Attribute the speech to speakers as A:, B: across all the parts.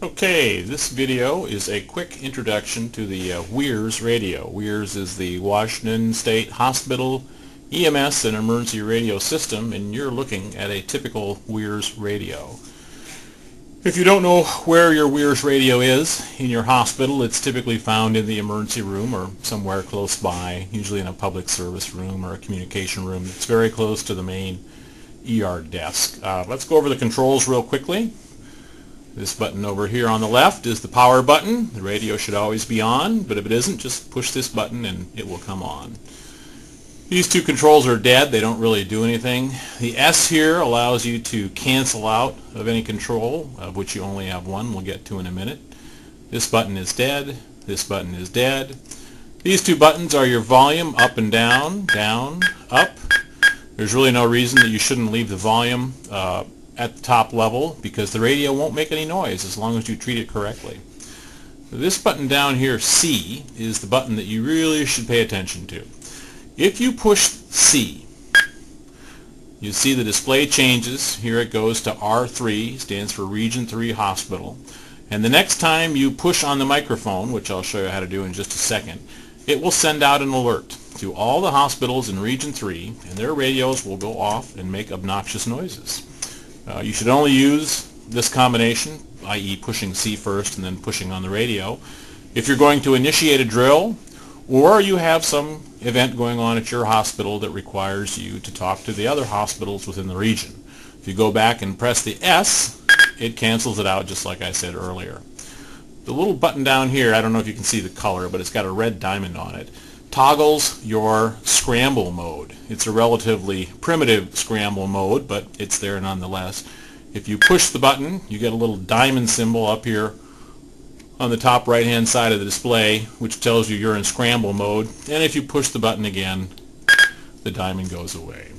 A: Okay, this video is a quick introduction to the WHEERS radio. WHEERS is the Washington State Hospital EMS and emergency radio system, and you're looking at a typical WHEERS radio. If you don't know where your WHEERS radio is in your hospital, it's typically found in the emergency room or somewhere close by, usually in a public service room or a communication room. It's very close to the main ER desk. Let's go over the controls real quickly. This button over here on the left is the power button. The radio should always be on, but if it isn't, just push this button and it will come on. These two controls are dead. They don't really do anything. The S here allows you to cancel out of any control, of which you only have one. We'll get to in a minute. This button is dead. This button is dead. These two buttons are your volume, up and down, up. There's really no reason that you shouldn't leave the volume at the top level, because the radio won't make any noise as long as you treat it correctly. This button down here, C, is the button that you really should pay attention to. If you push C, you see the display changes. Here it goes to R3, stands for Region 3 Hospital. And the next time you push on the microphone, which I'll show you how to do in just a second, it will send out an alert to all the hospitals in Region 3, and their radios will go off and make obnoxious noises. You should only use this combination, i.e. pushing C first and then pushing on the radio, if you're going to initiate a drill or you have some event going on at your hospital that requires you to talk to the other hospitals within the region. If you go back and press the S, it cancels it out just like I said earlier. The little button down here, I don't know if you can see the color, but it's got a red diamond on it, toggles your scramble mode. It's a relatively primitive scramble mode, but it's there nonetheless. If you push the button, you get a little diamond symbol up here on the top right hand side of the display, which tells you you're in scramble mode, and if you push the button again, the diamond goes away.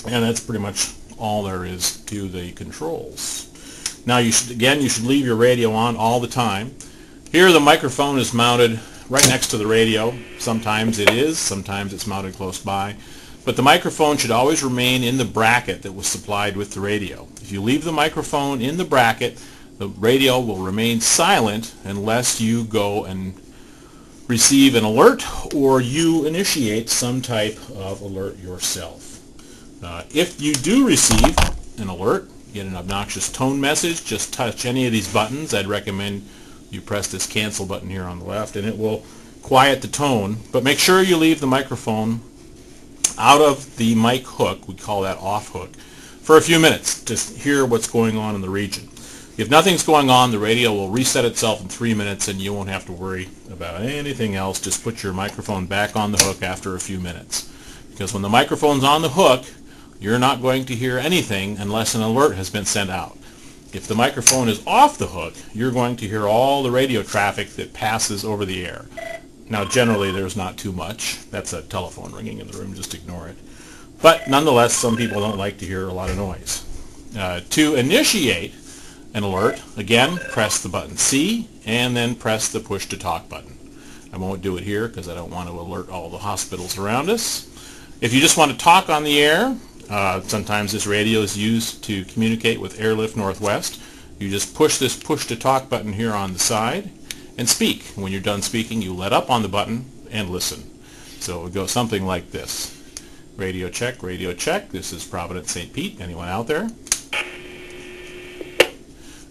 A: And that's pretty much all there is to the controls. Now you should leave your radio on all the time. Here the microphone is mounted right next to the radio. Sometimes it is, sometimes it's mounted close by. But the microphone should always remain in the bracket that was supplied with the radio. If you leave the microphone in the bracket, the radio will remain silent unless you go and receive an alert or you initiate some type of alert yourself. If you do receive an alert, get an obnoxious tone message, just touch any of these buttons. I'd recommend you press this cancel button here on the left and it will quiet the tone, but make sure you leave the microphone out of the mic hook, we call that off hook, for a few minutes to hear what's going on in the region. If nothing's going on, the radio will reset itself in 3 minutes and you won't have to worry about anything else. Just put your microphone back on the hook after a few minutes, because when the microphone's on the hook, you're not going to hear anything unless an alert has been sent out. If the microphone is off the hook, you're going to hear all the radio traffic that passes over the air. Now generally there's not too much. That's a telephone ringing in the room, just ignore it. But nonetheless, some people don't like to hear a lot of noise. To initiate an alert, again, press the button C and then press the push to talk button. I won't do it here because I don't want to alert all the hospitals around us. If you just want to talk on the air, sometimes this radio is used to communicate with Airlift Northwest. You just push this push to talk button here on the side and speak. When you're done speaking, you let up on the button and listen. So it would go something like this. Radio check, radio check. This is Providence St. Pete. Anyone out there?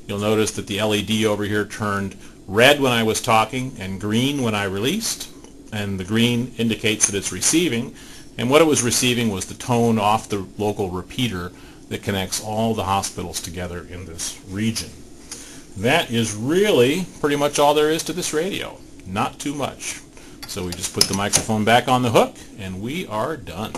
A: You'll notice that the LED over here turned red when I was talking and green when I released. And the green indicates that it's receiving. And what it was receiving was the tone off the local repeater that connects all the hospitals together in this region. That is really pretty much all there is to this radio. Not too much. So we just put the microphone back on the hook and we are done.